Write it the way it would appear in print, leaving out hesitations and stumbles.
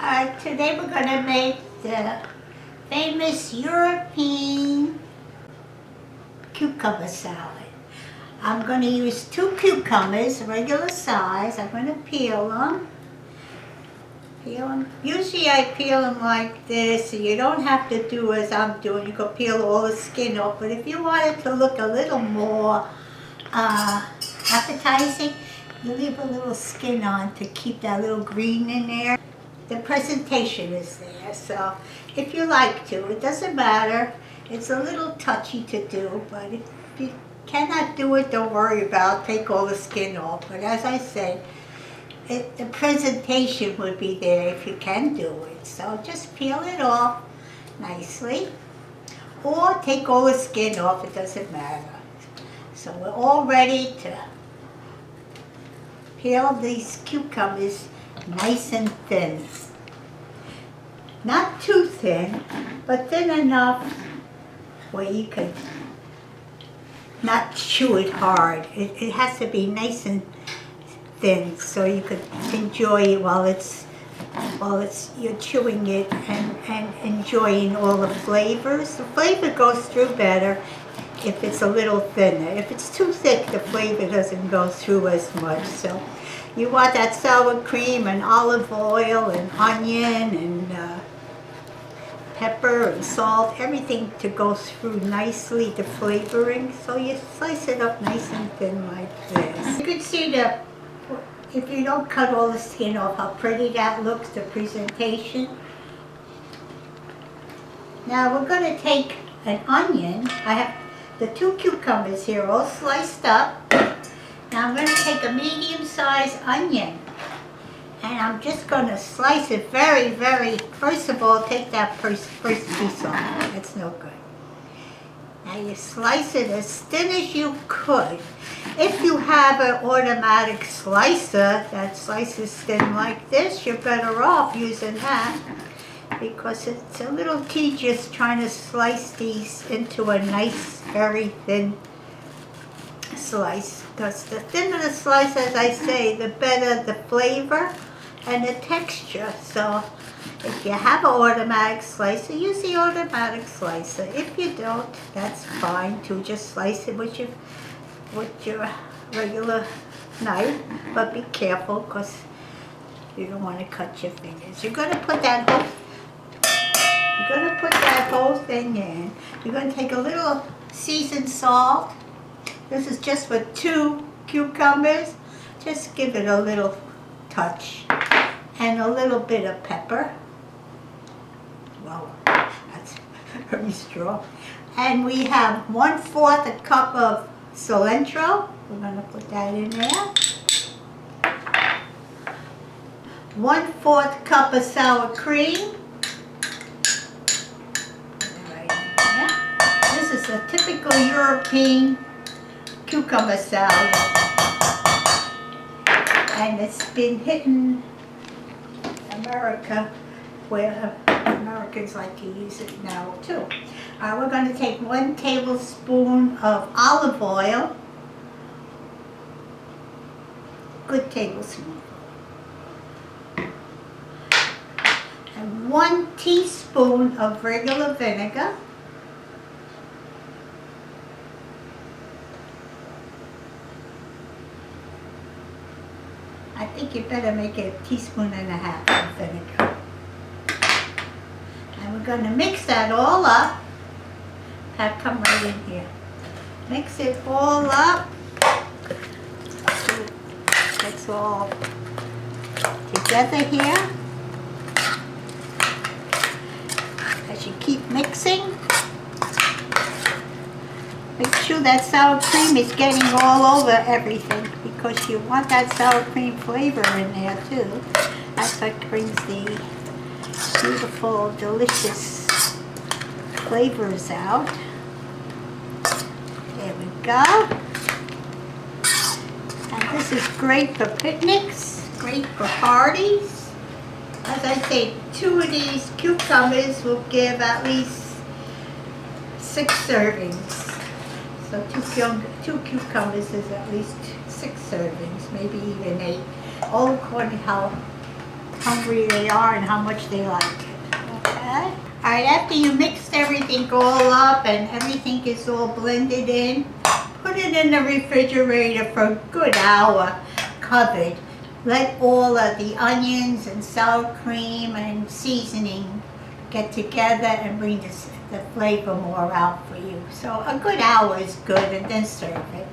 Today we're going to make the famous European cucumber salad. I'm going to use 2 cucumbers, regular size. I'm going to peel them. Usually I peel them like this, so you don't have to do as I'm doing. You can peel all the skin off, but if you want it to look a little more appetizing, you leave a little skin on to keep that little green in there. The presentation is there, so if you like to, it doesn't matter. It's a little touchy to do, but if you cannot do it, don't worry about it. Take all the skin off. But as I said, the presentation would be there if you can do it. So just peel it off nicely, or take all the skin off, it doesn't matter. So we're all ready to peel these cucumbers nice and thin. Not too thin, but thin enough where you can not chew it hard. It has to be nice and thin so you could enjoy it while you're chewing it and enjoying all the flavors. The flavor goes through better if it's a little thinner. If it's too thick, the flavor doesn't go through as much. So you want that sour cream and olive oil and onion and pepper and salt, everything to go through nicely, the flavoring. So you slice it up nice and thin like this. You can see if you don't cut all the skin off, how pretty that looks, the presentation. Now we're going to take an onion. I have the 2 cucumbers here all sliced up. Now I'm going to take a medium-sized onion, and I'm just going to slice it very, first of all, take that first piece off. That's no good. Now you slice it as thin as you could. If you have an automatic slicer that slices thin like this, you're better off using that, because it's a little tedious trying to slice these into a nice, very thin slice. Because the thinner the slice, as I say, the better the flavor and the texture. So if you have an automatic slicer, use the automatic slicer. If you don't, that's fine too. Just slice it with your regular knife, but be careful because you don't want to cut your fingers. You're going to put that whole thing in. You're going to take a little seasoned salt. This is just for 2 cucumbers. Just give it a little touch. And a little bit of pepper. Wow, that's very strong. And we have 1/4 a cup of cilantro. We're going to put that in there. 1/4 cup of sour cream. Right in there. This is a typical European cucumber salad. And it's been hitting America, where Americans like to use it now too. We're going to take 1 tablespoon of olive oil, good tablespoon, and 1 teaspoon of regular vinegar, I think you better make it 1.5 teaspoons of vinegar. And we're going to mix that all up. Pat, come right in here. Mix it all up. It's all together here. As you keep mixing, make sure that sour cream is getting all over everything, because you want that sour cream flavor in there too. That's what brings the beautiful, delicious flavors out. There we go. And this is great for picnics, great for parties. As I say, 2 of these cucumbers will give at least 6 servings. So 2 cucumbers is at least 6 servings, maybe even 8, all according to how hungry they are and how much they like it. Okay? Alright, after you mixed everything all up and everything is all blended in, put it in the refrigerator for a good hour, covered. Let all of the onions and sour cream and seasoning get together and bring the flavor more out for you. So a good hour is good, and then serve it.